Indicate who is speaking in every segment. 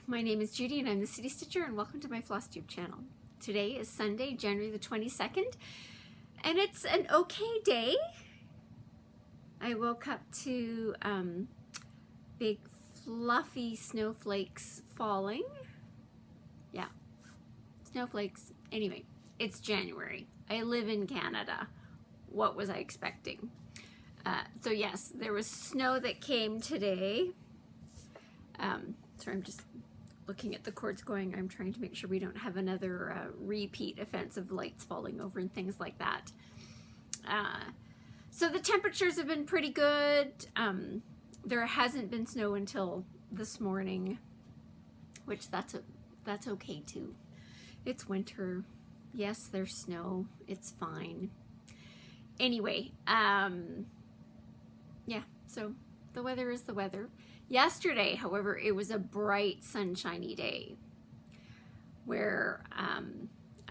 Speaker 1: my name is Judy and I'm the City Stitcher, and welcome to my Flosstube channel. Today is Sunday, January the 22nd, and it's an okay day. I woke up to big fluffy snowflakes falling. Yeah, snowflakes. Anyway, it's January. I live in Canada. What was I expecting? So yes, there was snow that came today. Sorry, I'm just looking at the cords going. I'm trying to make sure we don't have another repeat offense of lights falling over and things like that. So the temperatures have been pretty good. There hasn't been snow until this morning, which that's okay too. It's winter. Yes, there's snow. It's fine. Anyway, yeah, so the weather is the weather. Yesterday, however, it was a bright, sunshiny day where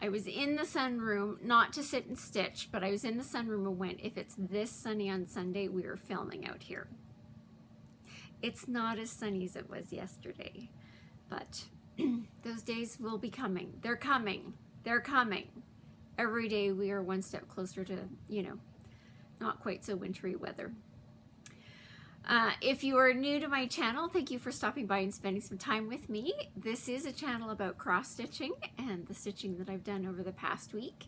Speaker 1: I was in the sunroom, not to sit and stitch, but I was in the sunroom and went, if it's this sunny on Sunday, we are filming out here. It's not as sunny as it was yesterday, but those days will be coming. They're coming. They're coming. Every day we are one step closer to, you know, not quite so wintry weather. If you are new to my channel, thank you for stopping by and spending some time with me. This is a channel about cross stitching and the stitching that I've done over the past week.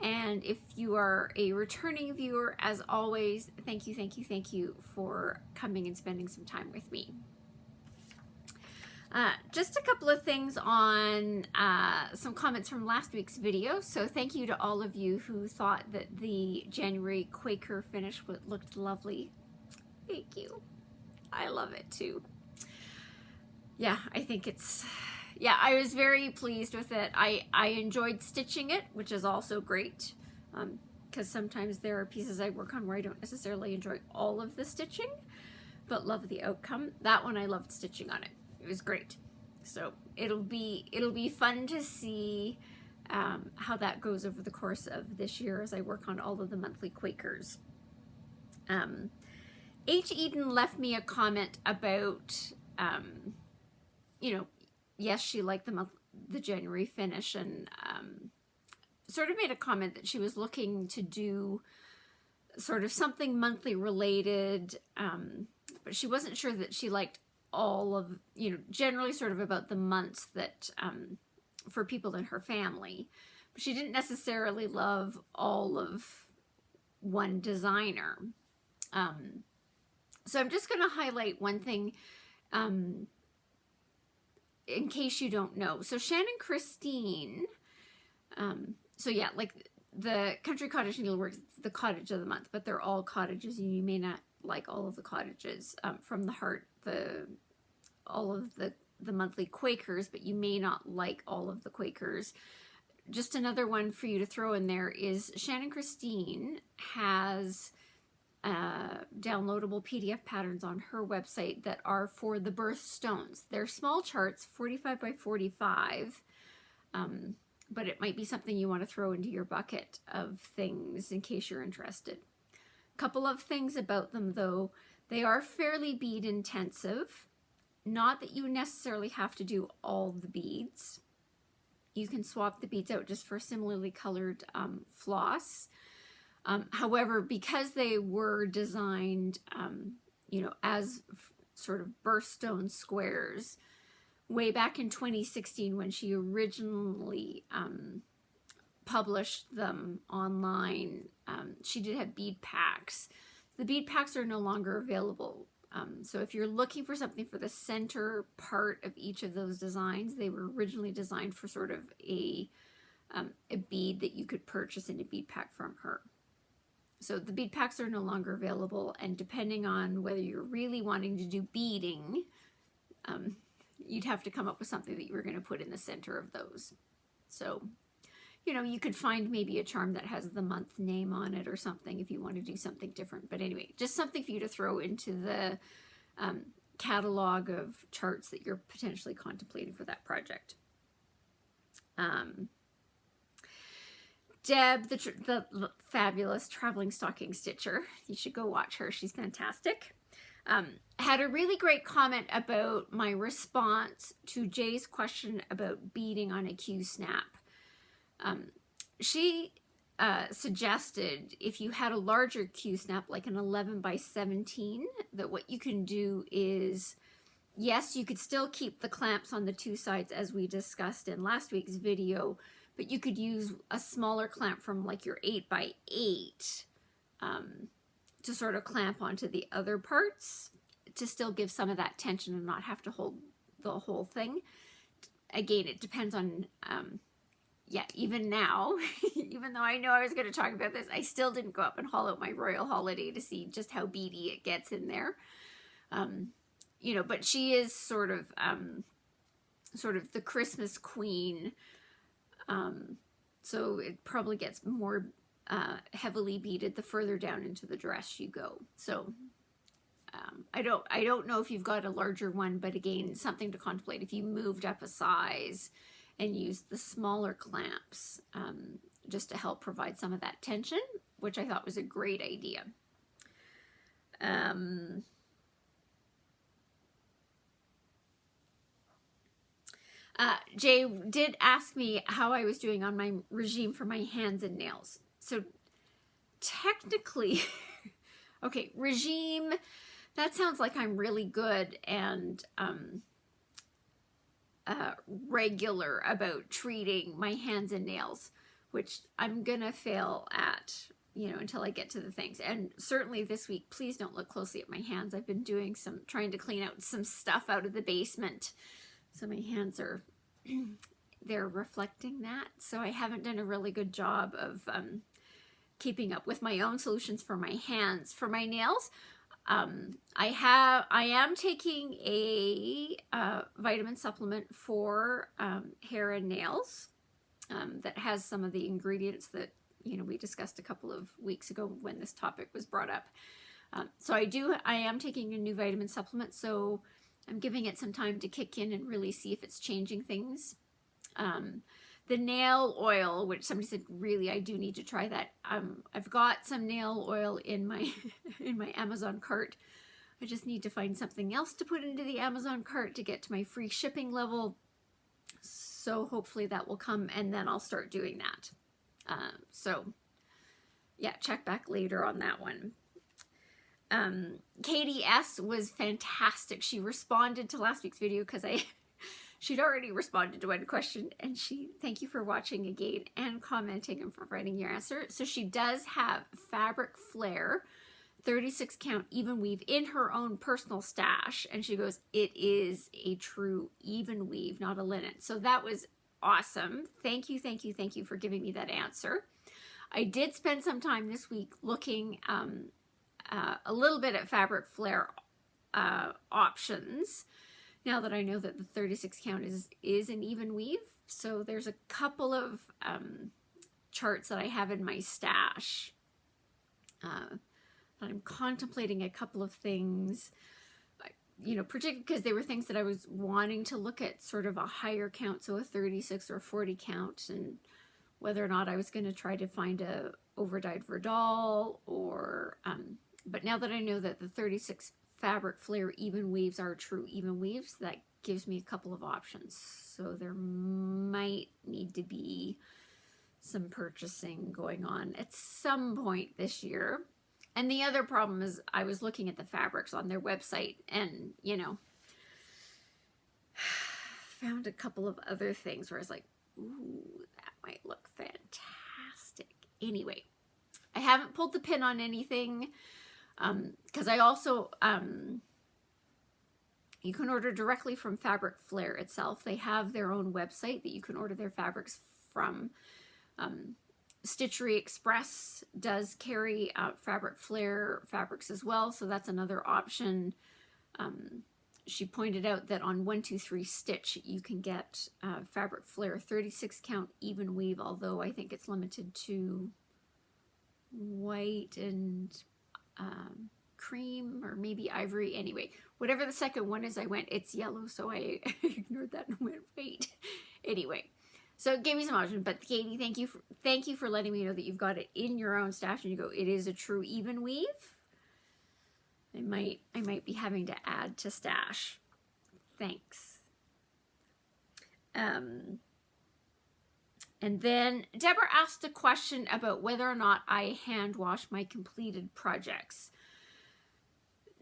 Speaker 1: And if you are a returning viewer, as always, thank you for coming and spending some time with me. Just a couple of things on some comments from last week's video. So thank you to all of you who thought that the January Quaker finish looked lovely. Thank you. I love it too. Yeah, I think it's, yeah, I was very pleased with it. I enjoyed stitching it, which is also great, because sometimes there are pieces I work on where I don't necessarily enjoy all of the stitching, but love the outcome. That one I loved stitching on it. It was great. So it'll be fun to see how that goes over the course of this year as I work on all of the monthly Quakers. H. Eden left me a comment about, you know, yes, she liked the January finish, and sort of made a comment that she was looking to do sort of something monthly related, but she wasn't sure that she liked all of, you know, generally sort of about the months that, for people in her family. But she didn't necessarily love all of one designer. So I'm just going to highlight one thing in case you don't know. So Shannon Christine, so yeah, like the Country Cottage Needleworks, the cottage of the month, but they're all cottages, and you may not like all of the cottages from the heart, all of the monthly Quakers, but you may not like all of the Quakers. Just another one for you to throw in there is Shannon Christine has downloadable PDF patterns on her website that are for the birthstones. They're small charts, 45 by 45, but it might be something you want to throw into your bucket of things in case you're interested. Couple of things about them though, they are fairly bead intensive. Not that you necessarily have to do all the beads. You can swap the beads out just for similarly colored floss. However, because they were designed, you know, as sort of birthstone squares, way back in 2016 when she originally published them online, she did have bead packs. The bead packs are no longer available. So if you're looking for something for the center part of each of those designs, they were originally designed for sort of a bead that you could purchase in a bead pack from her. So the bead packs are no longer available, and depending on whether you're really wanting to do beading, you'd have to come up with something that you were going to put in the center of those. So, you know, you could find maybe a charm that has the month name on it or something if you want to do something different. But anyway, just something for you to throw into the catalog of charts that you're potentially contemplating for that project. Deb, the fabulous traveling stocking stitcher. You should go watch her. She's fantastic. Had a really great comment about my response to Jay's question about beading on a Q-snap. She suggested if you had a larger Q-snap, like an 11 by 17, that what you can do is, yes, you could still keep the clamps on the two sides as we discussed in last week's video, but you could use a smaller clamp from like your 8 by 8 to sort of clamp onto the other parts to still give some of that tension and not have to hold the whole thing. Again, it depends on, yeah, even now, even though I know I was going to talk about this, I still didn't go up and haul out my Royal Holiday to see just how beady it gets in there. You know, but she is sort of the Christmas queen. So it probably gets more heavily beaded the further down into the dress you go. So I don't know if you've got a larger one, but again, something to contemplate if you moved up a size and used the smaller clamps just to help provide some of that tension, which I thought was a great idea. Jay did ask me how I was doing on my regime for my hands and nails. So technically, okay, regime, that sounds like I'm really good and regular about treating my hands and nails, which I'm gonna fail at, you know, until I get to the things. And certainly this week, please don't look closely at my hands. I've been doing trying to clean out some stuff out of the basement. So my hands are, they're reflecting that. So I haven't done a really good job of keeping up with my own solutions for my hands. For my nails, I am taking a vitamin supplement for hair and nails that has some of the ingredients that, you know, we discussed a couple of weeks ago when this topic was brought up. So I am taking a new vitamin supplement, so I'm giving it some time to kick in and really see if it's changing things. The nail oil, which somebody said, really, I do need to try that. I've got some nail oil in my in my Amazon cart. I just need to find something else to put into the Amazon cart to get to my free shipping level. So hopefully that will come, and then I'll start doing that. So yeah, check back later on that one. Katie S was fantastic. She responded to last week's video because she'd already responded to one question, and thank you for watching again and commenting and for writing your answer. So she does have fabric flare 36 count even weave in her own personal stash, and she goes, it is a true even weave, not a linen. So that was awesome. Thank you for giving me that answer. I did spend some time this week looking a little bit at fabric flare options, now that I know that the 36 count is an even weave. So there's a couple of charts that I have in my stash. I'm contemplating a couple of things, you know, particularly because they were things that I was wanting to look at sort of a higher count, so a 36 or 40 count, and whether or not I was going to try to find a overdyed Verdal or, but now that I know that the 36 fabric flare even weaves are true even weaves, that gives me a couple of options. So there might need to be some purchasing going on at some point this year. And the other problem is I was looking at the fabrics on their website and, you know, found a couple of other things where I was like, ooh, that might look fantastic. Anyway, I haven't pulled the pin on anything because I also, you can order directly from Fabric Flare itself. They have their own website that you can order their fabrics from. Stitchery Express does carry Fabric Flare fabrics as well, so that's another option. She pointed out that on 123 Stitch you can get Fabric Flare 36 count even weave, although I think it's limited to white and cream or maybe ivory. Anyway, whatever the second one is, I went, it's yellow, so I ignored that and went, wait. Anyway. So it gave me some options, but Katie, thank you for letting me know that you've got it in your own stash, and you go, it is a true even weave. I might be having to add to stash. Thanks. And then Deborah asked a question about whether or not I hand wash my completed projects.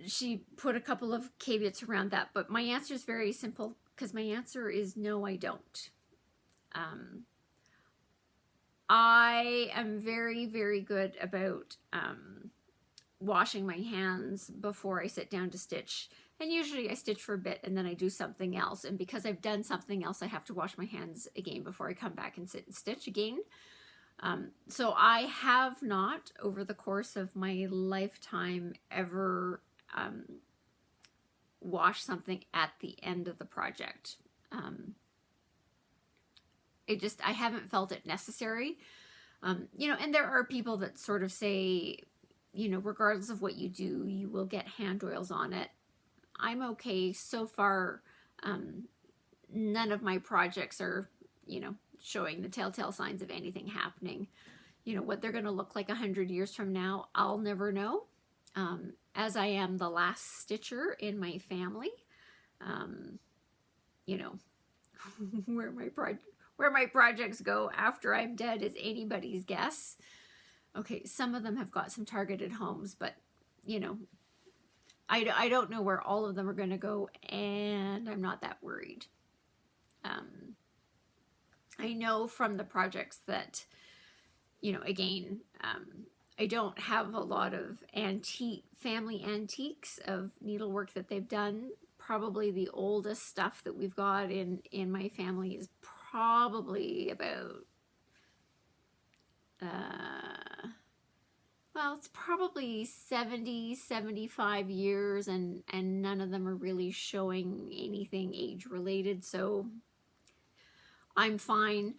Speaker 1: She put a couple of caveats around that, but my answer is very simple, because my answer is no, I don't. I am very, very good about washing my hands before I sit down to stitch. And usually I stitch for a bit and then I do something else. And because I've done something else, I have to wash my hands again before I come back and sit and stitch again. So I have not, over the course of my lifetime, ever washed something at the end of the project. I haven't felt it necessary. You know, and there are people that sort of say, you know, regardless of what you do, you will get hand oils on it. I'm okay so far. None of my projects are, you know, showing the telltale signs of anything happening. You know, what they're going to look like 100 years from now, I'll never know. As I am the last stitcher in my family, you know, where my projects go after I'm dead is anybody's guess. Okay, some of them have got some targeted homes, but, you know, I don't know where all of them are going to go, and I'm not that worried. I know from the projects that, you know, again, I don't have a lot of family antiques of needlework that they've done. Probably the oldest stuff that we've got in my family is probably about, well, it's probably 70, 75 years, and none of them are really showing anything age related, so I'm fine.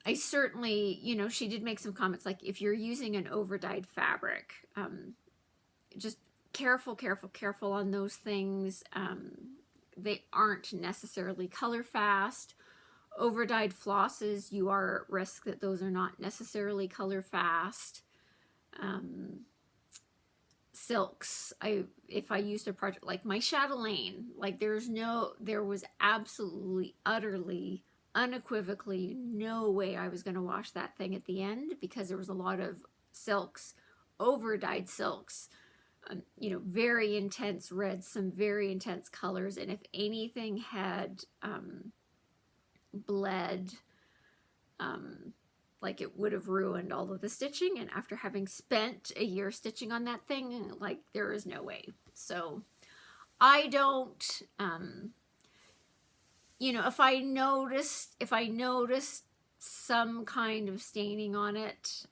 Speaker 1: I certainly, you know, she did make some comments like, if you're using an over-dyed fabric, just careful on those things. They aren't necessarily color fast. Over-dyed flosses, you are at risk that those are not necessarily color fast. Silks, if I used a project like my chatelaine, like there was absolutely, utterly, unequivocally no way I was going to wash that thing at the end, because there was a lot of silks, over-dyed silks, you know, very intense reds, some very intense colors, and if anything had bled, like it would have ruined all of the stitching. And after having spent a year stitching on that thing, like there is no way. So I don't, you know, if I noticed some kind of staining on it,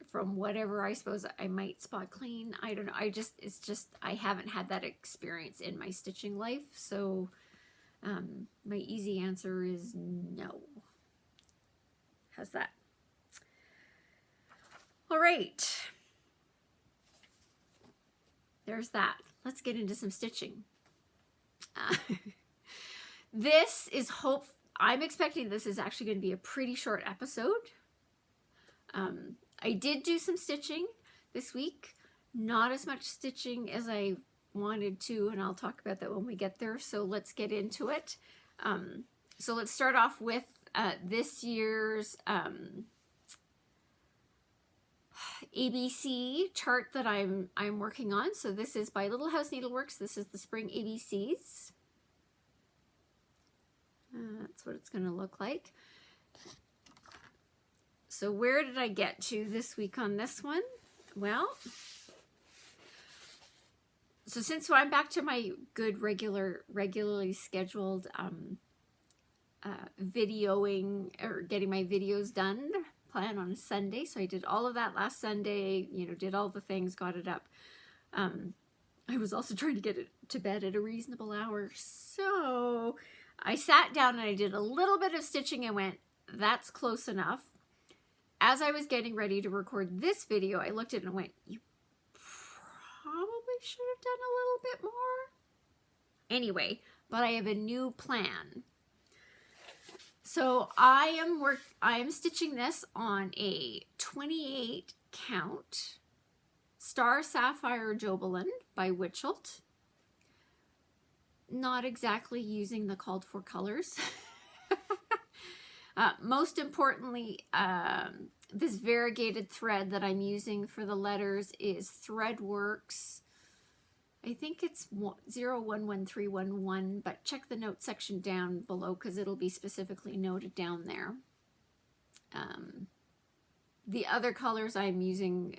Speaker 1: from whatever I suppose I might spot clean, I don't know. It's just, I haven't had that experience in my stitching life. So, my easy answer is no. How's that? All right. There's that. Let's get into some stitching. I'm expecting this is actually going to be a pretty short episode. I did do some stitching this week. Not as much stitching as I wanted to, and I'll talk about that when we get there. So let's get into it. So let's start off with this year's ABC chart that I'm working on. So this is by Little House Needleworks. This is the spring ABCs. That's what it's going to look like. So where did I get to this week on this one? Well, so since I'm back to my good regularly scheduled videoing or getting my videos done plan on a Sunday. So I did all of that last Sunday, you know, did all the things, got it up. I was also trying to get it to bed at a reasonable hour. So I sat down and I did a little bit of stitching and went, that's close enough. As I was getting ready to record this video, I looked at it and went, you probably should have done a little bit more. Anyway, but I have a new plan. So I am stitching this on a 28 count Star Sapphire Jobelan by Witchelt. Not exactly using the called for colors. Most importantly, this variegated thread that I'm using for the letters is Threadworx. I think it's 011311, but check the note section down below because it'll be specifically noted down there. The other colors I'm using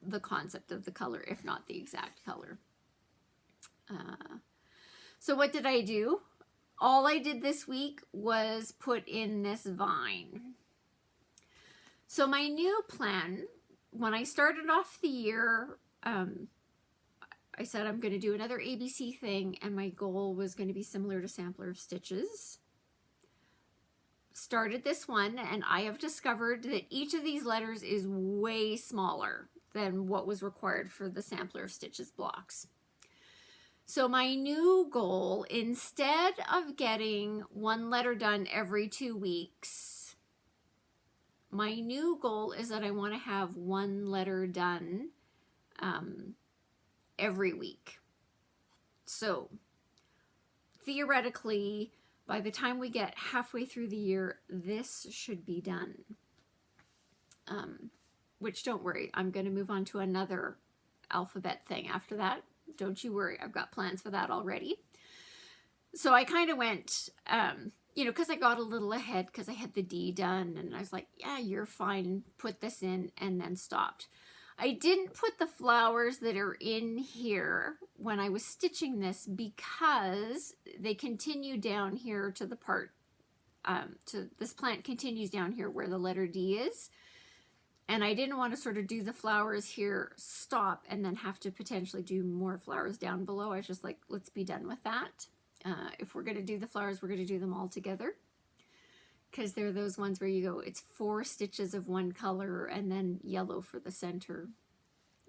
Speaker 1: the concept of the color, if not the exact color. So what did I do? All I did this week was put in this vine. So my new plan, when I started off the year, I said I'm going to do another ABC thing, and my goal was going to be similar to Sampler of Stitches. Started this one, and I have discovered that each of these letters is way smaller than what was required for the Sampler of Stitches blocks. So my new goal, instead of getting one letter done every 2 weeks, my new goal is that I want to have one letter done every week. So theoretically, by the time we get halfway through the year, this should be done. Which, don't worry, I'm going to move on to another alphabet thing after that. Don't you worry, I've got plans for that already. So I kind of went, you know, because I got a little ahead because I had the D done, and I was like, yeah, you're fine, put this in, and then stopped. I didn't put the flowers that are in here when I was stitching this because they continue down here to the part, this plant continues down here where the letter D is. And I didn't want to sort of do the flowers here, stop, and then have to potentially do more flowers down below. I was just like, let's be done with that. If we're going to do the flowers, we're going to do them all together. Because they're those ones where you go, it's 4 stitches of one color and then yellow for the center.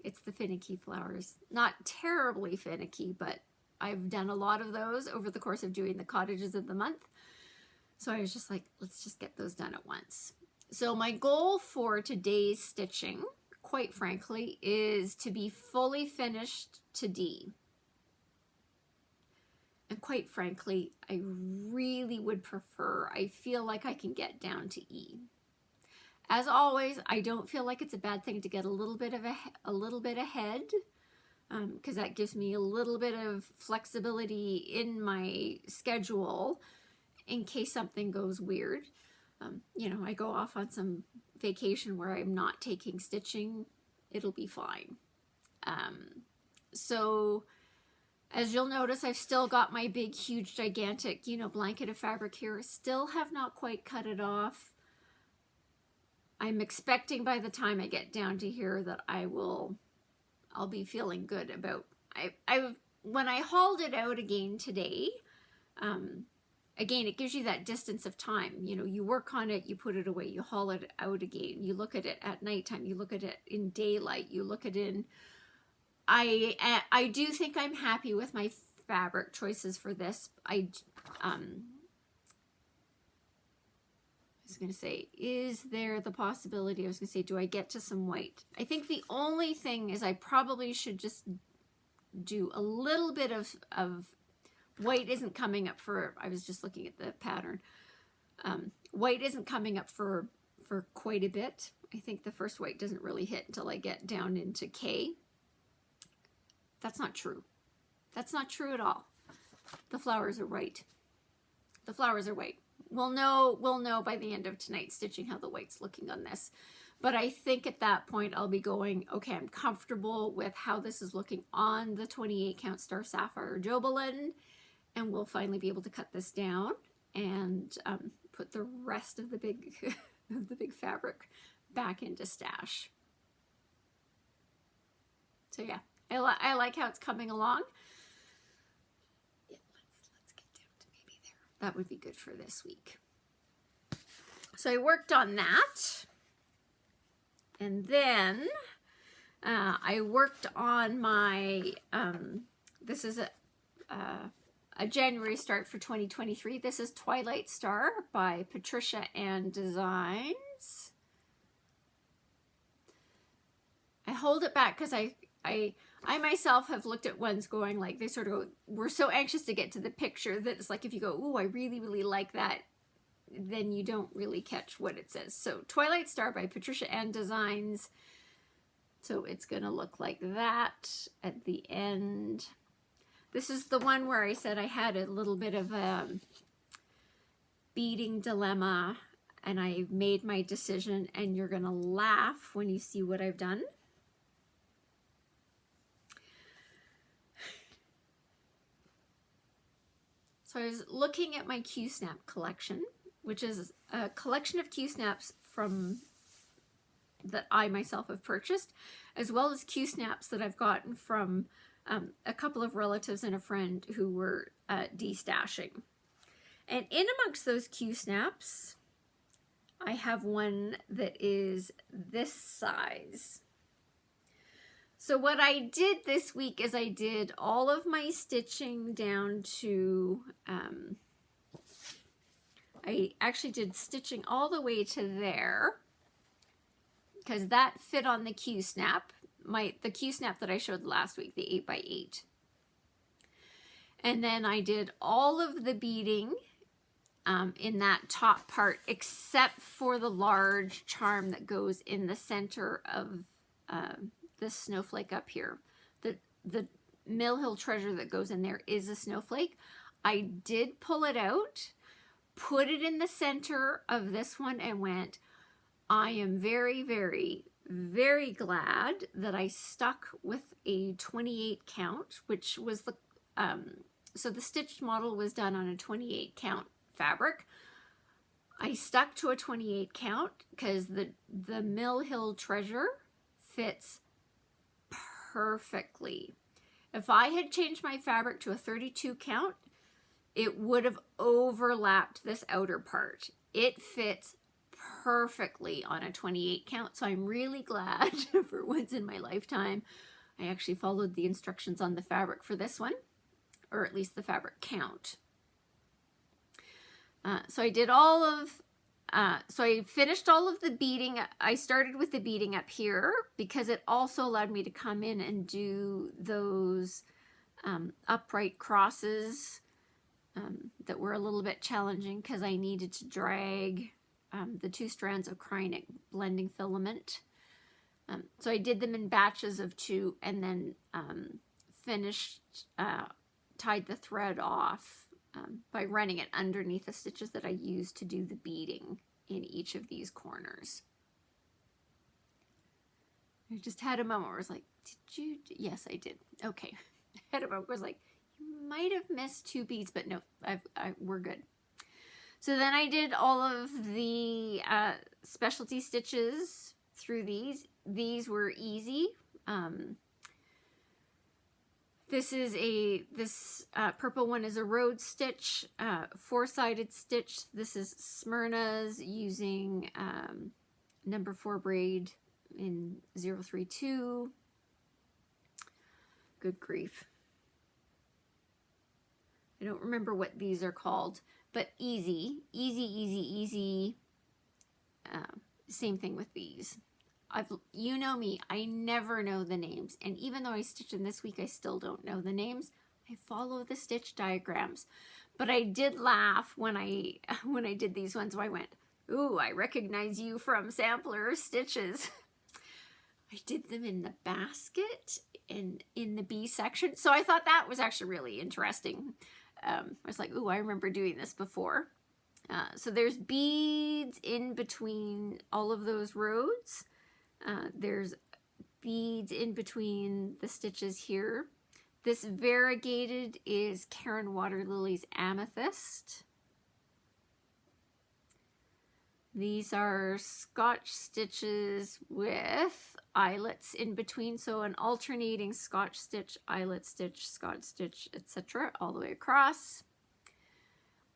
Speaker 1: It's the finicky flowers. Not terribly finicky, but I've done a lot of those over the course of doing the cottages of the month. So I was just like, let's just get those done at once. So my goal for today's stitching, quite frankly, is to be fully finished to D. And quite frankly, I really would prefer, I feel like I can get down to E. As always, I don't feel like it's a bad thing to get a little bit ahead, because that gives me a little bit of flexibility in my schedule in case something goes weird. You know, I go off on some vacation where I'm not taking stitching, it'll be fine. So as you'll notice, I've still got my big, huge, gigantic, you know, blanket of fabric here. Still have not quite cut it off. I'm expecting by the time I get down to here that I'll be feeling good about. When I hauled it out again today, again, it gives you that distance of time. You know, you work on it, you put it away, you haul it out again. You look at it at nighttime, you look at it in daylight, you look at it in... I do think I'm happy with my fabric choices for this. I was going to say, is there the possibility, I was going to say, do I get to some white? I think the only thing is I probably should just do a little bit of white isn't coming up for, I was just looking at the pattern. White isn't coming up for quite a bit. I think the first white doesn't really hit until I get down into K. That's not true. That's not true at all. The flowers are white. The flowers are white. We'll know by the end of tonight's stitching how the white's looking on this. But I think at that point I'll be going, okay, I'm comfortable with how this is looking on the 28 count Star Sapphire Jobelan, and we'll finally be able to cut this down and put the rest of the big fabric back into stash. So yeah, I like how it's coming along. Yeah, let's get down to maybe there. That would be good for this week. So I worked on that. And then I worked on my, this is a January start for 2023. This is Twilight Star by Patricia Ann Designs. I hold it back because I myself have looked at ones going like, they sort of go, we're so anxious to get to the picture that it's like, if you go, ooh, I really, really like that, then you don't really catch what it says. So Twilight Star by Patricia Ann Designs. So it's going to look like that at the end. This is the one where I said I had a little bit of a beading dilemma, and I made my decision, and you're going to laugh when you see what I've done. So I was looking at my Q-Snap collection, which is a collection of Q-Snaps from that I myself have purchased, as well as Q-Snaps that I've gotten from a couple of relatives and a friend who were destashing. And in amongst those Q-Snaps, I have one that is this size. So what I did this week is I did all of my stitching down to, I actually did stitching all the way to there, because that fit on the Q-Snap, the Q-Snap that I showed last week, the 8x8. And then I did all of the beading in that top part, except for the large charm that goes in the center of this snowflake up here. The Mill Hill treasure that goes in there is a snowflake. I did pull it out, put it in the center of this one, and went, I am very, very, very glad that I stuck with a 28 count, which was the, so the stitched model was done on a 28 count fabric. I stuck to a 28 count because the Mill Hill treasure fits perfectly. If I had changed my fabric to a 32 count, it would have overlapped this outer part. It fits perfectly on a 28 count, so I'm really glad for once in my lifetime I actually followed the instructions on the fabric for this one, or at least the fabric count. So I did all of, so I finished all of the beading. I started with the beading up here because it also allowed me to come in and do those upright crosses that were a little bit challenging because I needed to drag the 2 strands of Cryonic blending filament. So I did them in batches of 2 and then finished, tied the thread off by running it underneath the stitches that I used to do the beading in each of these corners. I just had a moment where I was like, did you? Yes, I did. Okay. I had a moment where I was like, you might have missed 2 beads, but no, we're good. So then I did all of the specialty stitches through these. These were easy. This purple one is a road stitch, 4-sided stitch. This is Smyrna's using number 4 braid in 032. Good grief. I don't remember what these are called, but easy. Same thing with these. You know me, I never know the names, and even though I stitched in this week, I still don't know the names. I follow the stitch diagrams, but I did laugh when I did these ones. So I went, ooh, I recognize you from sampler stitches. I did them in the basket and in the B section, so I thought that was actually really interesting. I was like, ooh, I remember doing this before. So there's beads in between all of those rows. There's beads in between the stitches here. This variegated is Karen Waterlily's Amethyst. These are Scotch stitches with eyelets in between, so an alternating Scotch stitch, eyelet stitch, Scotch stitch, etc. all the way across.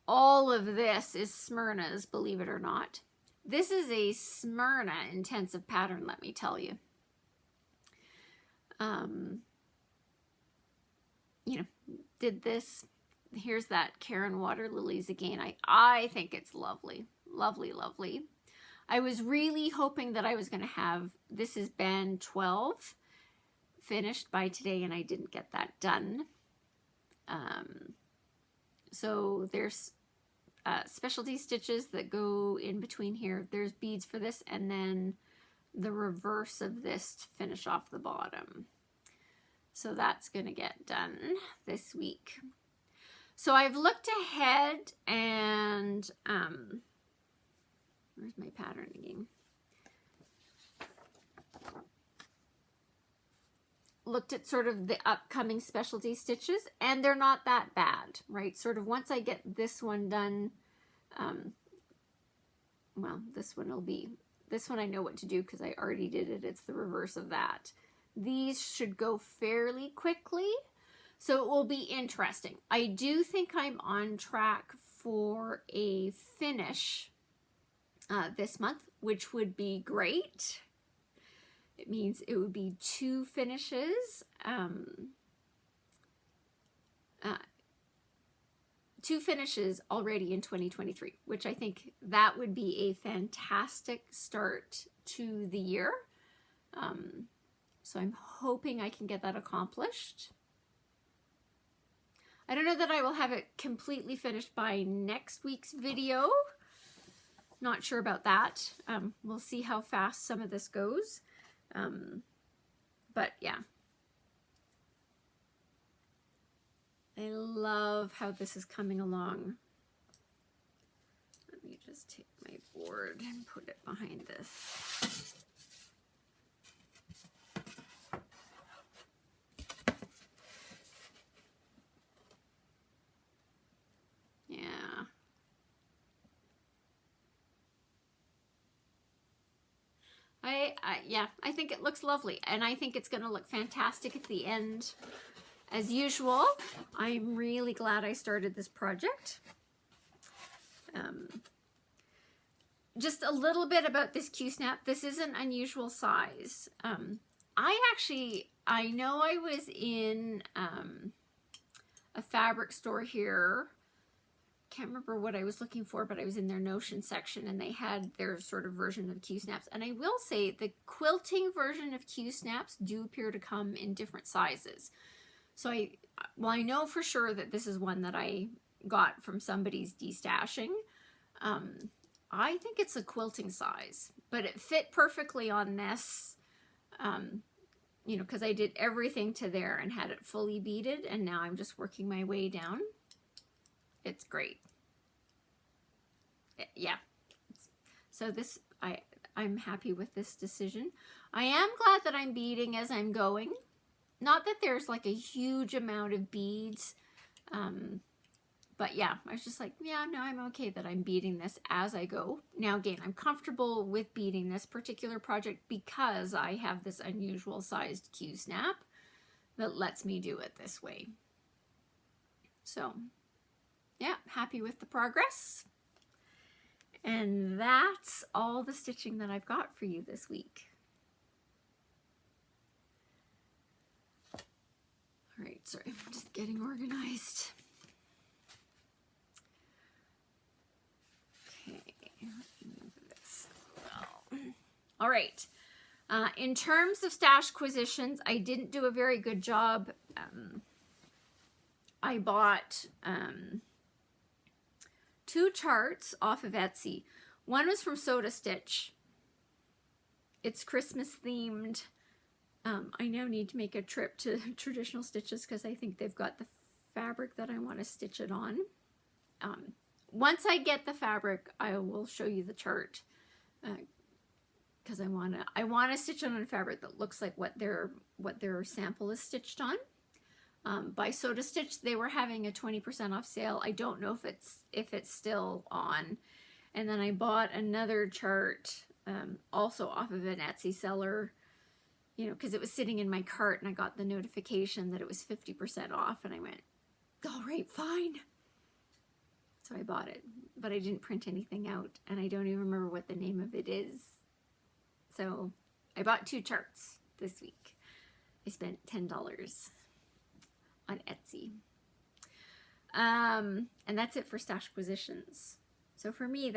Speaker 1: All of this is Smyrna's, believe it or not. This is a Smyrna intensive pattern, let me tell you. You know, did this. Here's that Karen Waterlilies again. I think it's lovely. Lovely, lovely. I was really hoping that I was going to have, this is band 12 finished by today, and I didn't get that done. So there's specialty stitches that go in between here. There's beads for this, and then the reverse of this to finish off the bottom. So that's going to get done this week. So I've looked ahead and where's my pattern again? Looked at sort of the upcoming specialty stitches, and they're not that bad, right? Sort of once I get this one done, well, this one I know what to do because I already did it. It's the reverse of that. These should go fairly quickly, so it will be interesting. I do think I'm on track for a finish this month, which would be great. It means it would be 2 finishes, 2 finishes already in 2023, which I think that would be a fantastic start to the year. So I'm hoping I can get that accomplished. I don't know that I will have it completely finished by next week's video. Not sure about that. We'll see how fast some of this goes. But yeah, I love how this is coming along. Let me just take my board and put it behind this. Yeah. Yeah, I think it looks lovely, and I think it's going to look fantastic at the end. As usual, I'm really glad I started this project. Just a little bit about this Q-snap. This is an unusual size. I know I was in a fabric store here. Can't remember what I was looking for, but I was in their Notion section, and they had their sort of version of Q-snaps. And I will say the quilting version of Q-snaps do appear to come in different sizes. So I know for sure that this is one that I got from somebody's destashing. I think it's a quilting size, but it fit perfectly on this, you know, because I did everything to there and had it fully beaded, and now I'm just working my way down. It's great. Yeah. So this, I'm happy with this decision. I am glad that I'm beading as I'm going. Not that there's like a huge amount of beads, but yeah, I was just like, yeah, no, I'm okay that I'm beading this as I go. Now again, I'm comfortable with beading this particular project because I have this unusual sized Q-snap that lets me do it this way. So yeah, happy with the progress. And that's all the stitching that I've got for you this week. All right, sorry, I'm just getting organized. Okay, move this as well. All right, in terms of stash acquisitions, I didn't do a very good job. I bought 2 charts off of Etsy. One was from Soda Stitch. It's Christmas themed. I now need to make a trip to Traditional Stitches because I think they've got the fabric that I want to stitch it on. Once I get the fabric, I will show you the chart because I want to stitch it on a fabric that looks like what their sample is stitched on. By Soda Stitch, they were having a 20% off sale. I don't know if it's still on. And then I bought another chart also off of an Etsy seller, you know, because it was sitting in my cart and I got the notification that it was 50% off, and I went, all right, fine. So I bought it, but I didn't print anything out, and I don't even remember what the name of it is. So I bought 2 charts this week. I spent $10 on Etsy. And that's it for stash acquisitions. So for me,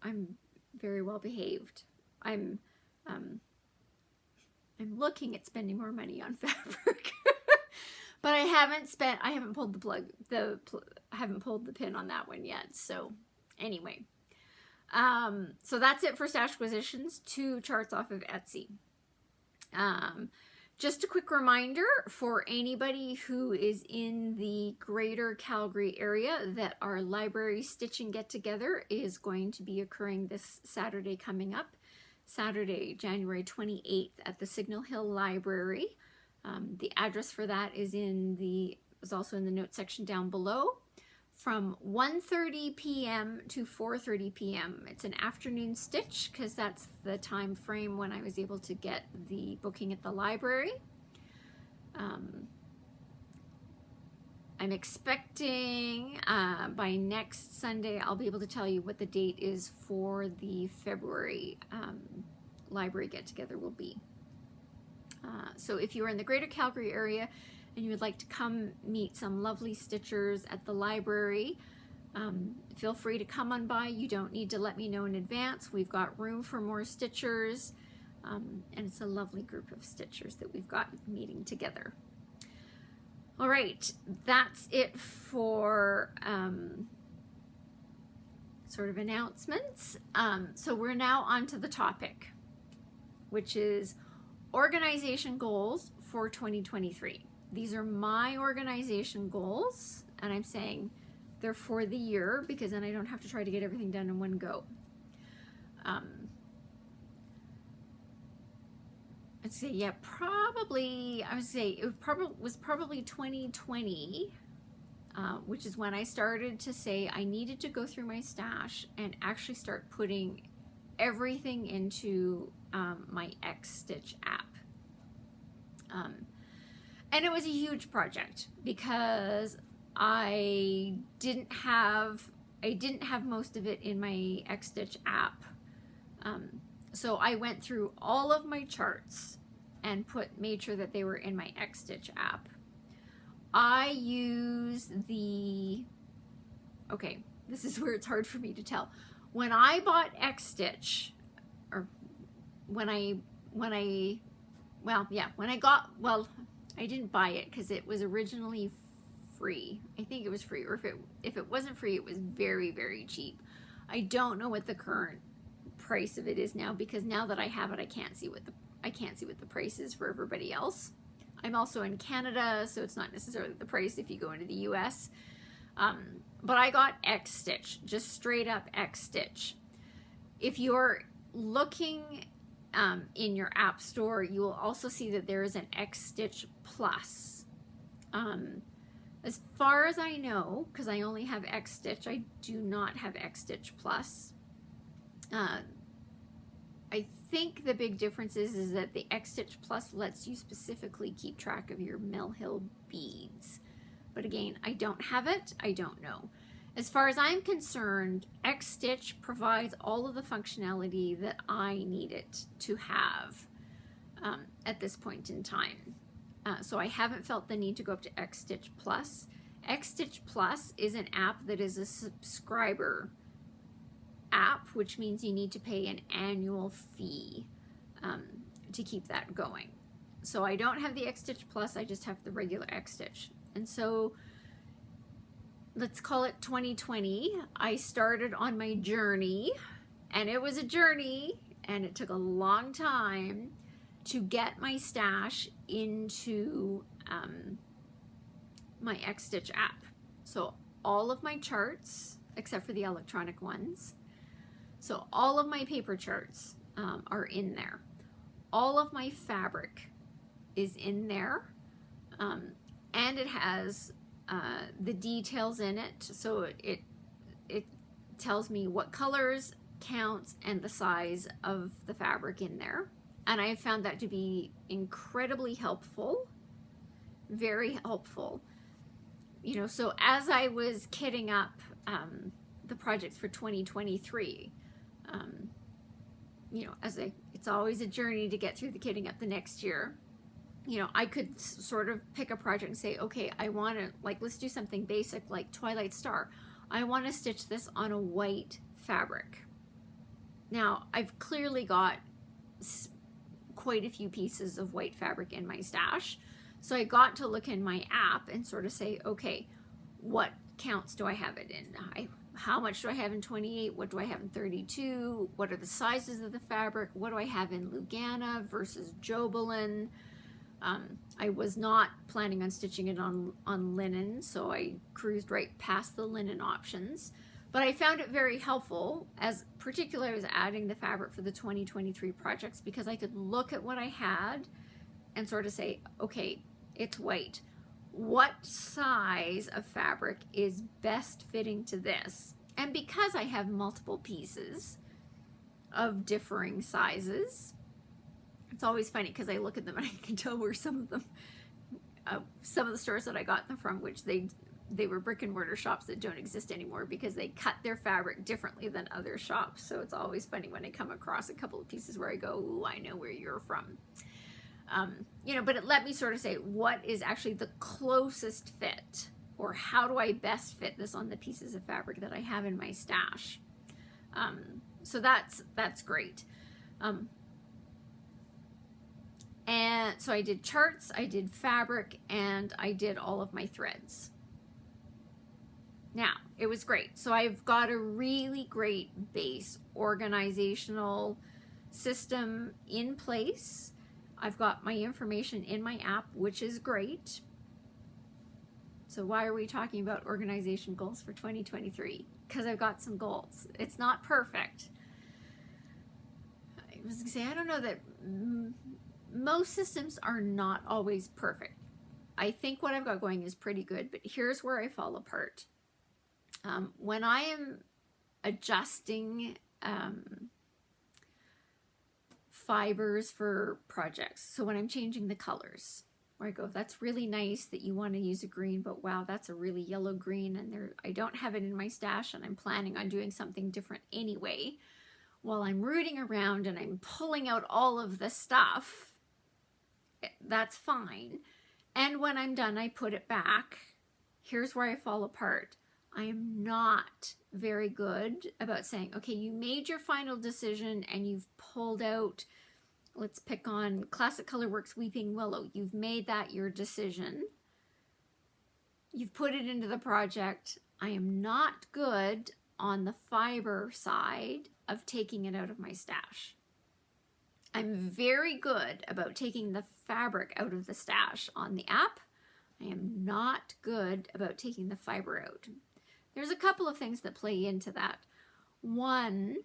Speaker 1: I'm very well behaved. I'm looking at spending more money on fabric, but I haven't pulled the pin on that one yet. So anyway, so that's it for stash acquisitions. 2 charts off of Etsy. Just a quick reminder for anybody who is in the greater Calgary area that our library stitching get-together is going to be occurring this Saturday coming up, Saturday, January 28th at the Signal Hill Library. The address for that is also in the notes section down below. From 1:30 p.m. to 4:30 p.m. It's an afternoon stitch because that's the time frame when I was able to get the booking at the library. I'm expecting by next Sunday I'll be able to tell you what the date is for the February library get-together will be. So if you are in the greater Calgary area and you would like to come meet some lovely stitchers at the library, feel free to come on by. You don't need to let me know in advance. We've got room for more stitchers, and it's a lovely group of stitchers that we've got meeting together. All right, that's it for sort of announcements. So we're now on to the topic, which is organization goals for 2023. These are my organization goals, and I'm saying they're for the year because then I don't have to try to get everything done in one go. I'd say, yeah, probably, I would say it was probably 2020, which is when I started to say I needed to go through my stash and actually start putting everything into my X-Stitch app. And it was a huge project because I didn't have most of it in my X-Stitch app. So I went through all of my charts and made sure that they were in my X-Stitch app. I use okay, this is where it's hard for me to tell. When I bought X-Stitch, or I didn't buy it because it was originally free. I think it was free, or if it wasn't free, it was very, very cheap. I don't know what the current price of it is now, because now that I have it, I can't see what the price is for everybody else. I'm also in Canada, so it's not necessarily the price if you go into the US. But I got X-Stitch, just straight up X-Stitch. If you're looking in your app store, you will also see that there is an X-Stitch Plus. As far as I know, because I only have X-Stitch, I do not have X-Stitch Plus. I think the big difference is that the X-Stitch Plus lets you specifically keep track of your Mill Hill beads. But again, I don't have it, I don't know. As far as I'm concerned, X-Stitch provides all of the functionality that I need it to have at this point in time. So I haven't felt the need to go up to X-Stitch Plus. X-Stitch Plus is an app that is a subscriber app, which means you need to pay an annual fee to keep that going. So I don't have the X-Stitch Plus, I just have the regular X-Stitch. And so let's call it 2020. I started on my journey, and it was a journey, and it took a long time to get my stash into my X-Stitch app. So all of my charts, except for the electronic ones, so all of my paper charts are in there. All of my fabric is in there, and it has the details in it. So it tells me what colors, counts, and the size of the fabric in there. And I have found that to be incredibly helpful, very helpful. You know, so as I was kitting up the projects for 2023, you know, it's always a journey to get through the kitting up the next year. You know, I could sort of pick a project and say, okay, I want to, like, let's do something basic like Twilight Star. I want to stitch this on a white fabric. Now, I've clearly got quite a few pieces of white fabric in my stash. So I got to look in my app and sort of say, okay, what counts do I have it in? How much do I have in 28? What do I have in 32? What are the sizes of the fabric? What do I have in Lugana versus Jobelan? I was not planning on stitching it on linen, so I cruised right past the linen options. But I found it very helpful, as particularly I was adding the fabric for the 2023 projects, because I could look at what I had and sort of say, okay, it's white. What size of fabric is best fitting to this? And because I have multiple pieces of differing sizes, it's always funny because I look at them and I can tell where some of the stores that I got them from, which they were brick and mortar shops that don't exist anymore because they cut their fabric differently than other shops. So it's always funny when I come across a couple of pieces where I go, ooh, I know where you're from. You know, but it let me sort of say what is actually the closest fit, or how do I best fit this on the pieces of fabric that I have in my stash. So that's great. And so I did charts, I did fabric, and I did all of my threads. Now, it was great. So I've got a really great base organizational system in place. I've got my information in my app, which is great. So why are we talking about organization goals for 2023? Because I've got some goals. It's not perfect. I was gonna say, I don't know that most systems are not always perfect. I think what I've got going is pretty good, but here's where I fall apart. When I am adjusting fibers for projects, so when I'm changing the colors, where I go, that's really nice that you want to use a green, but wow, that's a really yellow green, and I don't have it in my stash, and I'm planning on doing something different anyway. While I'm rooting around and I'm pulling out all of the stuff, that's fine. And when I'm done, I put it back. Here's where I fall apart. I am not very good about saying, okay, you made your final decision and you've pulled out, let's pick on Classic Colorworks Weeping Willow. You've made that your decision. You've put it into the project. I am not good on the fiber side of taking it out of my stash. I'm very good about taking the fabric out of the stash on the app. I am not good about taking the fiber out. There's a couple of things that play into that. One,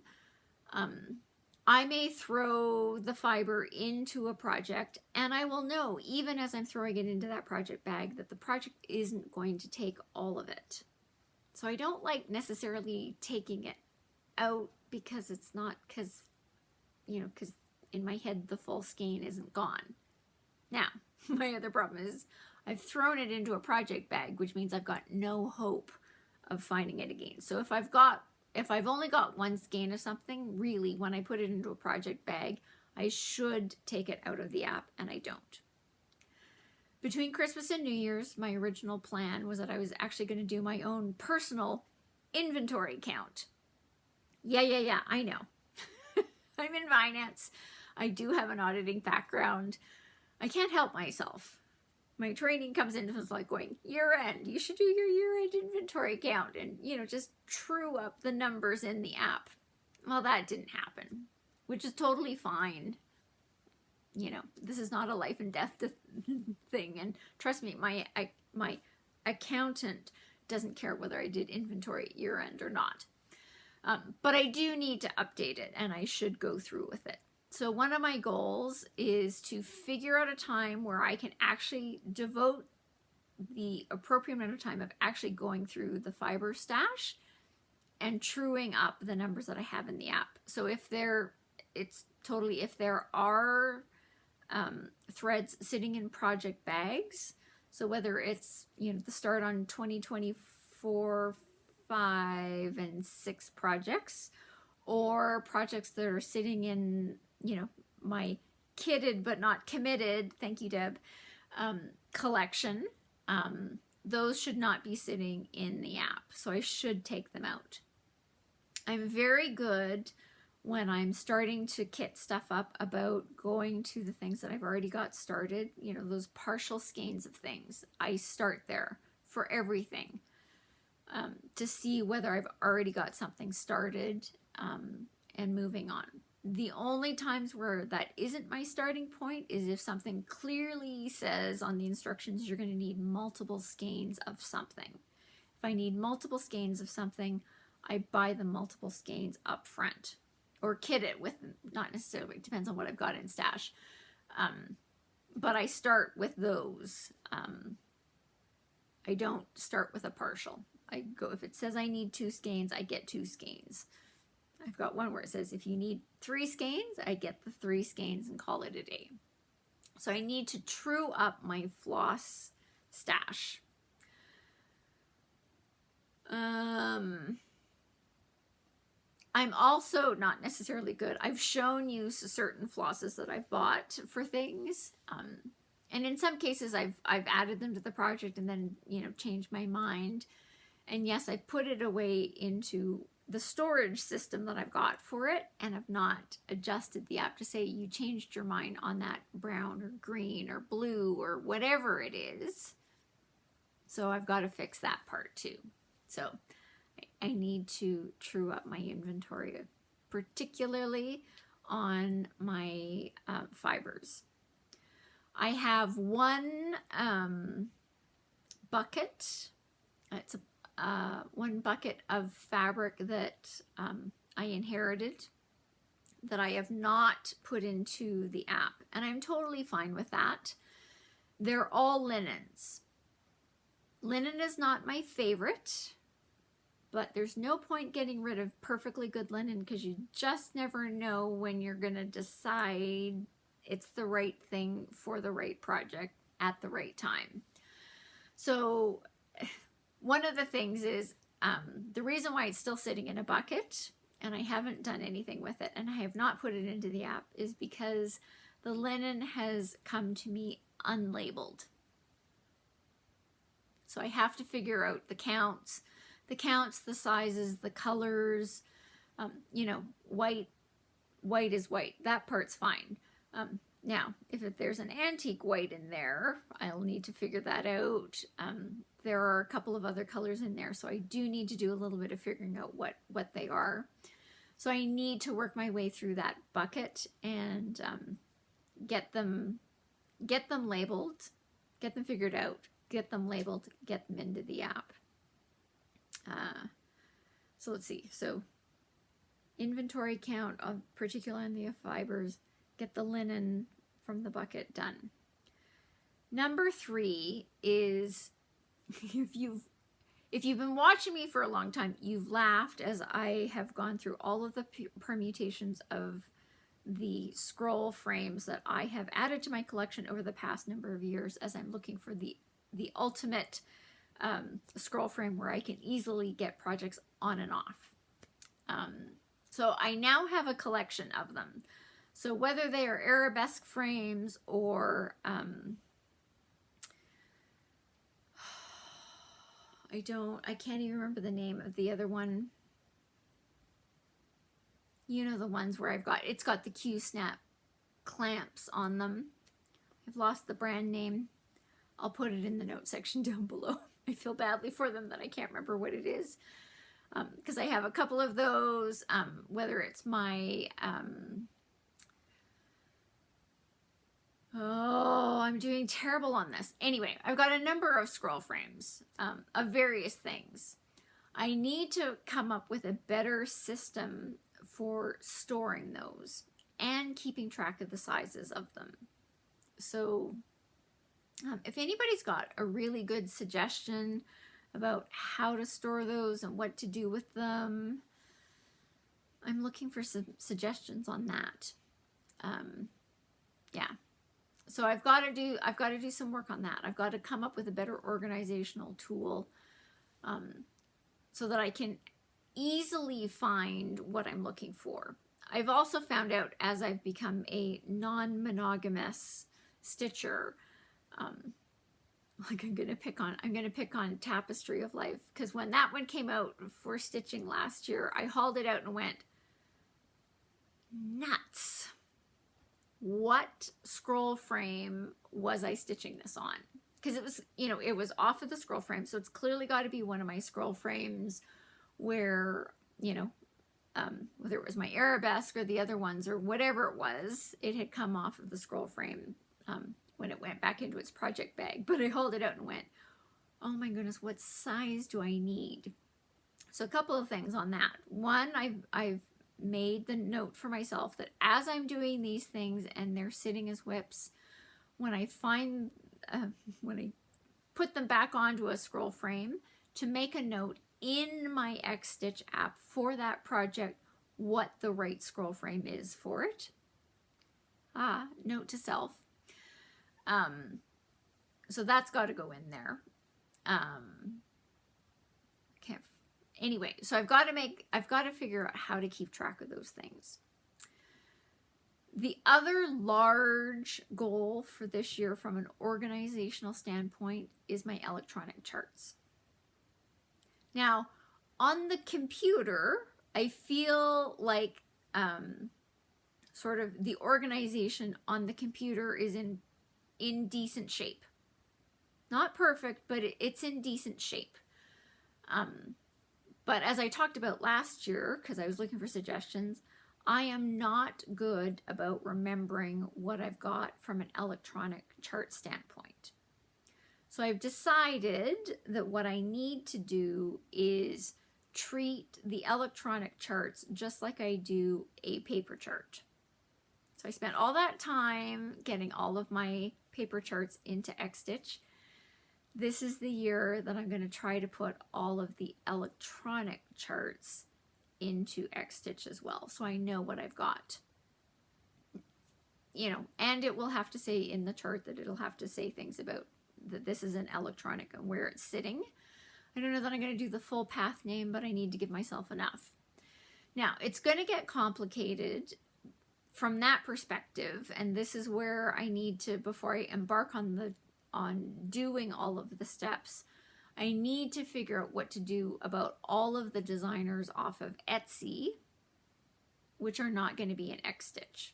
Speaker 1: I may throw the fiber into a project, and I will know, even as I'm throwing it into that project bag, that the project isn't going to take all of it. So I don't like necessarily taking it out because it's not, because in my head the full skein isn't gone. Now, my other problem is I've thrown it into a project bag, which means I've got no hope of finding it again. So if I've only got one skein of something, really, when I put it into a project bag, I should take it out of the app, and I don't. Between Christmas and New Year's, my original plan was that I was actually going to do my own personal inventory count. Yeah, I know. I'm in finance. I do have an auditing background. I can't help myself. My training comes in and it's like going, year end, you should do your year end inventory count and, just true up the numbers in the app. Well, that didn't happen, which is totally fine. This is not a life and death thing. And trust me, my accountant doesn't care whether I did inventory year end or not. But I do need to update it, and I should go through with it. So one of my goals is to figure out a time where I can actually devote the appropriate amount of time of actually going through the fiber stash and truing up the numbers that I have in the app. So if there are threads sitting in project bags, so whether it's, the start on 2024, 5 and 6 projects, or projects that are sitting in, my kitted but not committed, thank you, Deb, collection, those should not be sitting in the app. So I should take them out. I'm very good when I'm starting to kit stuff up about going to the things that I've already got started, you know, those partial skeins of things, I start there for everything to see whether I've already got something started and moving on. The only times where that isn't my starting point is if something clearly says on the instructions you're going to need multiple skeins of something. If I need multiple skeins of something, I buy the multiple skeins up front. Or kit it with, not necessarily, it depends on what I've got in stash. But I start with those. I don't start with a partial. I go, if it says I need 2 skeins, I get 2 skeins. I've got one where it says if you need 3 skeins, I get the 3 skeins and call it a day. So I need to true up my floss stash. I'm also not necessarily good. I've shown you certain flosses that I've bought for things. And in some cases I've added them to the project and then, you know, changed my mind. And yes, I've put it away into the storage system that I've got for it, and I've not adjusted the app to say you changed your mind on that brown or green or blue or whatever it is. So I've got to fix that part too. So I need to true up my inventory, particularly on my fibers. I have one bucket. It's one bucket of fabric that I inherited that I have not put into the app, and I'm totally fine with that. They're all linens. Linen is not my favorite, but there's no point getting rid of perfectly good linen because you just never know when you're going to decide it's the right thing for the right project at the right time. So one of the things is the reason why it's still sitting in a bucket and I haven't done anything with it and I have not put it into the app is because the linen has come to me unlabeled. So I have to figure out the counts, the sizes, the colors. You know, white is white. That part's fine. Now, if there's an antique white in there, I'll need to figure that out. There are a couple of other colors in there, so I do need to do a little bit of figuring out what they are. So I need to work my way through that bucket and get them labeled, get them figured out, get them labeled, get them into the app. So let's see. So inventory count of particularly on the fibers, get the linen from the bucket done. Number 3 is if you've been watching me for a long time, you've laughed as I have gone through all of the permutations of the scroll frames that I have added to my collection over the past number of years as I'm looking for the ultimate scroll frame where I can easily get projects on and off. So I now have a collection of them. So whether they are arabesque frames or I can't even remember the name of the other one. You know, the ones where it's got the Q-snap clamps on them. I've lost the brand name. I'll put it in the note section down below. I feel badly for them that I can't remember what it is. Because I have a couple of those, whether it's my, I'm doing terrible on this. Anyway, I've got a number of scroll frames of various things. I need to come up with a better system for storing those and keeping track of the sizes of them. So if anybody's got a really good suggestion about how to store those and what to do with them, I'm looking for some suggestions on that. Yeah. So I've got to do some work on that. I've got to come up with a better organizational tool so that I can easily find what I'm looking for. I've also found out as I've become a non-monogamous stitcher, like I'm gonna pick on Tapestry of Life, because when that one came out for stitching last year, I hauled it out and went, nuts. What scroll frame was I stitching this on? Because it was, you know, it was off of the scroll frame, so it's clearly got to be one of my scroll frames where, you know, whether it was my arabesque or the other ones or whatever it was, it had come off of the scroll frame when it went back into its project bag. But I hauled it out and went, oh my goodness, what size do I need? So a couple of things on that. One, I've made the note for myself that as I'm doing these things and they're sitting as whips, when I find, when I put them back onto a scroll frame, to make a note in my Xstitch app for that project what the right scroll frame is for it. Note to self. So that's got to go in there. Anyway, so I've got to figure out how to keep track of those things. The other large goal for this year from an organizational standpoint is my electronic charts. Now, on the computer, I feel like sort of the organization on the computer is in decent shape. Not perfect, but it's in decent shape. But as I talked about last year, because I was looking for suggestions, I am not good about remembering what I've got from an electronic chart standpoint. So I've decided that what I need to do is treat the electronic charts just like I do a paper chart. So I spent all that time getting all of my paper charts into Xstitch. This is the year that I'm going to try to put all of the electronic charts into Xstitch as well, so I know what I've got. You know, and it will have to say in the chart that it'll have to say things about that this is an electronic and where it's sitting. I don't know that I'm going to do the full path name, but I need to give myself enough. Now, it's going to get complicated from that perspective, and this is where I need to, before I embark on doing all of the steps, I need to figure out what to do about all of the designers off of Etsy, which are not going to be in Xstitch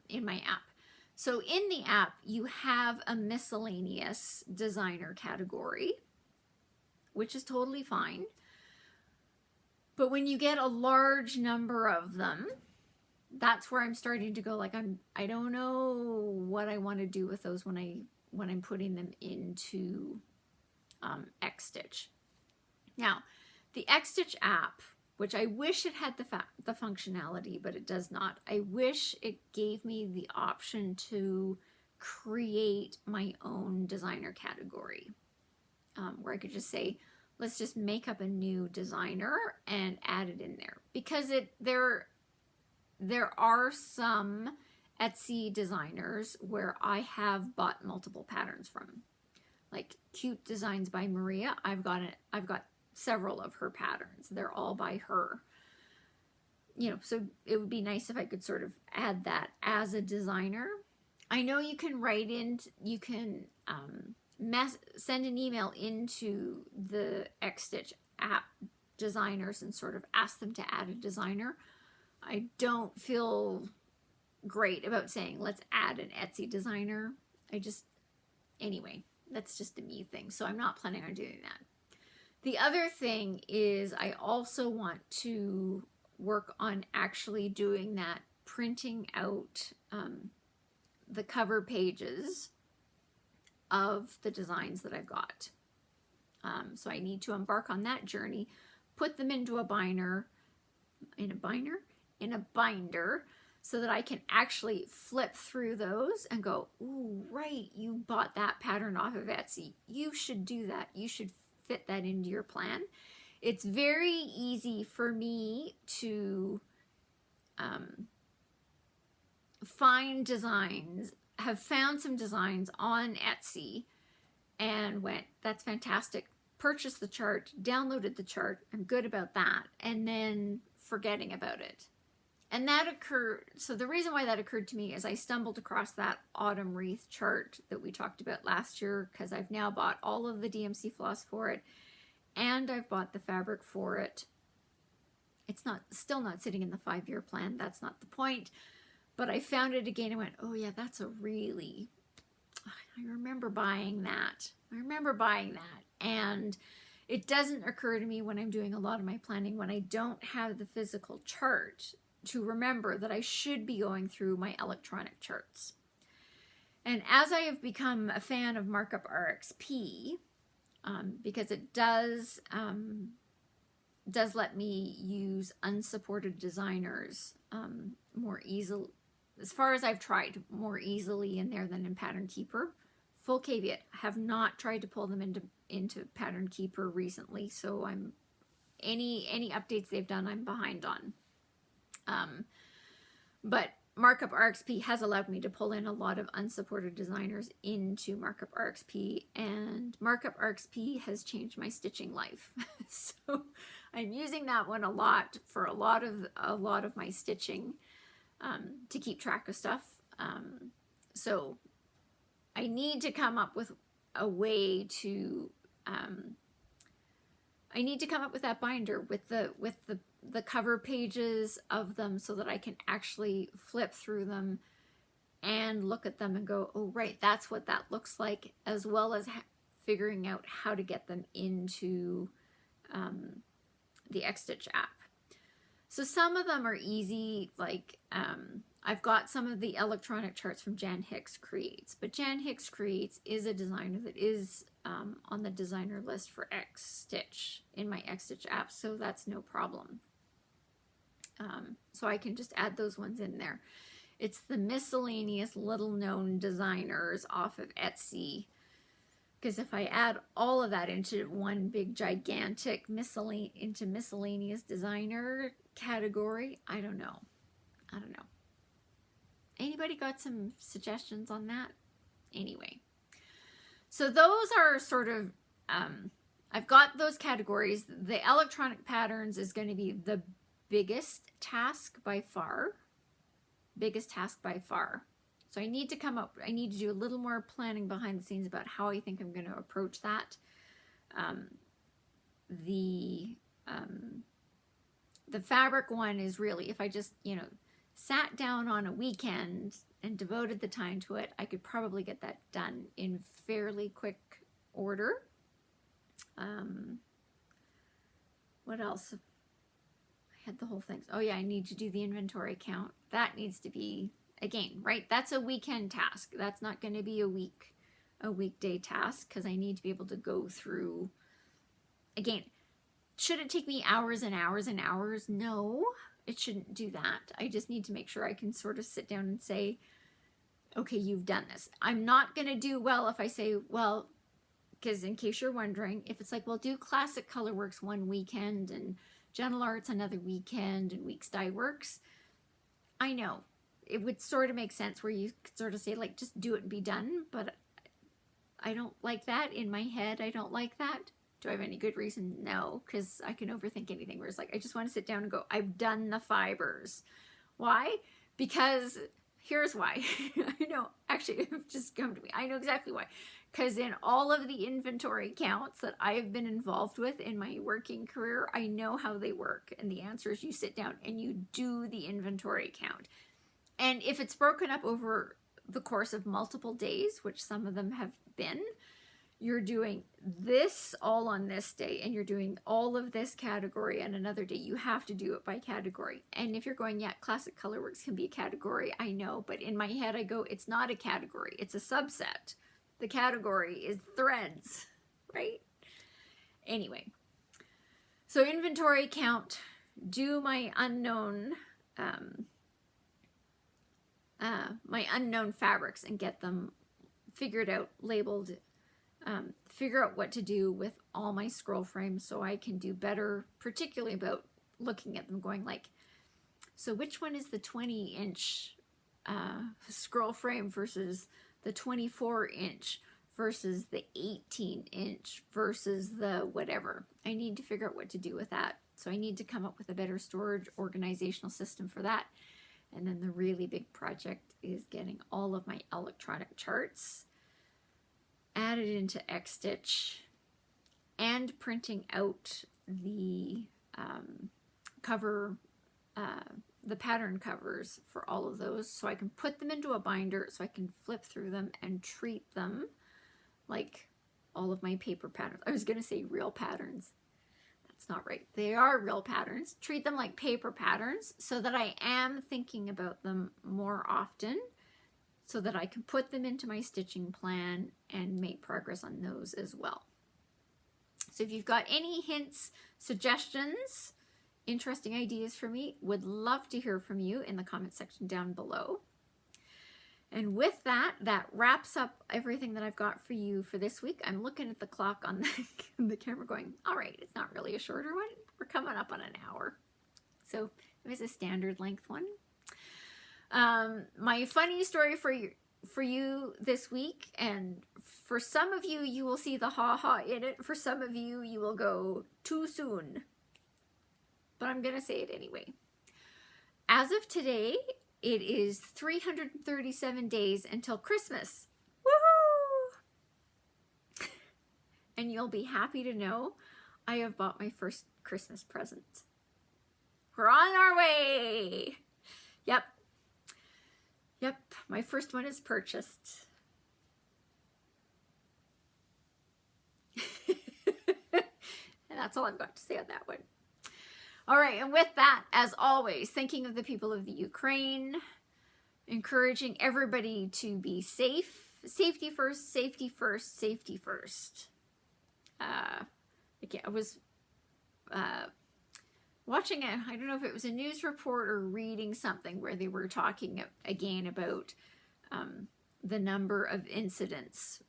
Speaker 1: in my app. So in the app, you have a miscellaneous designer category, which is totally fine. But when you get a large number of them, that's where I'm starting to go, like, I don't know what I want to do with those when I'm putting them into Xstitch. Now, the Xstitch app, which I wish it had the functionality, but it does not. I wish it gave me the option to create my own designer category, where I could just say, let's just make up a new designer and add it in there, because there are some Etsy designers where I have bought multiple patterns from, like Cute Designs by Maria. I've got several of her patterns. They're all by her. You know, so it would be nice if I could sort of add that as a designer. I know you can write in, you can send an email into the Xstitch app designers and sort of ask them to add a designer. I don't feel great about saying, let's add an Etsy designer. Anyway, that's just a me thing. So I'm not planning on doing that. The other thing is I also want to work on actually doing that, printing out the cover pages of the designs that I've got. So I need to embark on that journey, put them into a binder, in a binder, so that I can actually flip through those and go, ooh, right, you bought that pattern off of Etsy. You should do that. You should fit that into your plan. It's very easy for me to find designs, have found some designs on Etsy and went, that's fantastic. Purchased the chart, downloaded the chart, I'm good about that, and then forgetting about it. And that occurred, so the reason why that occurred to me is I stumbled across that autumn wreath chart that we talked about last year, because I've now bought all of the DMC floss for it, and I've bought the fabric for it. It's still not sitting in the 5-year plan. That's not the point. But I found it again and went, oh yeah, that's a really, I remember buying that. I remember buying that. And it doesn't occur to me when I'm doing a lot of my planning, when I don't have the physical chart, to remember that I should be going through my electronic charts. And as I have become a fan of Markup RXP, because it does let me use unsupported designers more easily, as far as I've tried, more easily in there than in Pattern Keeper. Full caveat, I have not tried to pull them into Pattern Keeper recently, so I'm any updates they've done I'm behind on. But Markup RXP has allowed me to pull in a lot of unsupported designers into Markup RXP, and Markup RXP has changed my stitching life. So I'm using that one a lot for a lot of my stitching, to keep track of stuff. So I need to come up with a way to, I need to come up with that binder with the cover pages of them, so that I can actually flip through them and look at them and go, oh right, that's what that looks like, as well as figuring out how to get them into the Xstitch app. So some of them are easy, like I've got some of the electronic charts from Jan Hicks Creates, but Jan Hicks Creates is a designer that is on the designer list for Xstitch in my Xstitch app, so that's no problem. So I can just add those ones in there. It's the miscellaneous little known designers off of Etsy, because if I add all of that into one big gigantic miscellaneous designer category, I don't know. Anybody got some suggestions on that? Anyway, so those are sort of, I've got those categories. The electronic patterns is going to be the biggest task by far. So I need to do a little more planning behind the scenes about how I think I'm going to approach that. The fabric one is really, if I just, sat down on a weekend and devoted the time to it, I could probably get that done in fairly quick order. What else? I had the whole thing. Oh yeah, I need to do the inventory count. That needs to be, again, right? That's a weekend task. That's not going to be a weekday task, because I need to be able to go through. Again, should it take me hours and hours and hours? No, it shouldn't do that. I just need to make sure I can sort of sit down and say, okay, you've done this. I'm not going to do well if I say, well, because in case you're wondering, if it's like, well, do Classic Colorworks one weekend and Gentle Arts another weekend and Weeks Dye Works, I know it would sort of make sense where you could sort of say, like, just do it and be done, but I don't like that. In my head, I don't like that. Do I have any good reason? No, because I can overthink anything, where it's like, I just want to sit down and go, I've done the fibers. Why? Because here's why. I know, actually, it's just come to me. I know exactly why. Because in all of the inventory counts that I have been involved with in my working career, I know how they work. And the answer is, you sit down and you do the inventory count. And if it's broken up over the course of multiple days, which some of them have been, you're doing this all on this day, and you're doing all of this category on another day. You have to do it by category. And if you're going, yeah, Classic Colorworks can be a category, I know, but in my head I go, it's not a category, it's a subset. The category is threads, right? Anyway, so inventory count, do my unknown fabrics and get them figured out, labeled, figure out what to do with all my scroll frames, so I can do better, particularly about looking at them going like, so which one is the 20-inch scroll frame versus the 24-inch versus the 18-inch versus the whatever. I need to figure out what to do with that. So I need to come up with a better storage organizational system for that. And then the really big project is getting all of my electronic charts added into Xstitch and printing out the cover, the pattern covers for all of those, so I can put them into a binder so I can flip through them and treat them like all of my paper patterns. I was going to say real patterns. That's not right. They are real patterns. Treat them like paper patterns so that I am thinking about them more often, so that I can put them into my stitching plan and make progress on those as well. So if you've got any hints, suggestions, interesting ideas for me, would love to hear from you in the comment section down below. And with that, that wraps up everything that I've got for you for this week. I'm looking at the clock on the camera going, all right, it's not really a shorter one. We're coming up on an hour. So it was a standard length one. My funny story for you this week, and for some of you, you will see the ha-ha in it. For some of you, you will go too soon. But I'm going to say it anyway. As of today, it is 337 days until Christmas. Woohoo! And you'll be happy to know I have bought my first Christmas present. We're on our way. Yep. Yep, my first one is purchased. And that's all I've got to say on that one. All right, and with that, as always, thinking of the people of the Ukraine, encouraging everybody to be safe. Safety first, safety first, safety first. Again, I was watching it, I don't know if it was a news report or reading something where they were talking again about the number of incidents,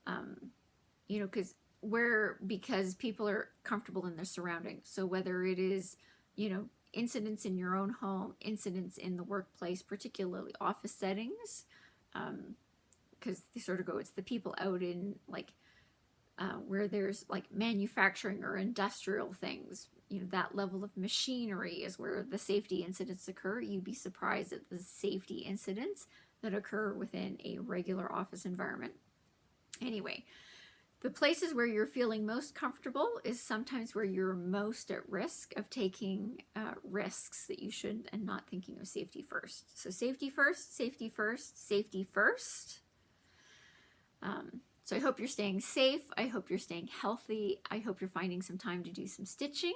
Speaker 1: you know, because people are comfortable in their surroundings. So whether it is, you know, incidents in your own home, incidents in the workplace, particularly office settings, because they sort of go, it's the people out in like where there's like manufacturing or industrial things, you know, that level of machinery is where the safety incidents occur. You'd be surprised at the safety incidents that occur within a regular office environment. Anyway, the places where you're feeling most comfortable is sometimes where you're most at risk of taking risks that you shouldn't, and not thinking of safety first. So safety first, safety first, safety first. So I hope you're staying safe. I hope you're staying healthy. I hope you're finding some time to do some stitching.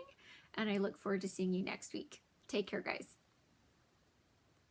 Speaker 1: And I look forward to seeing you next week. Take care, guys.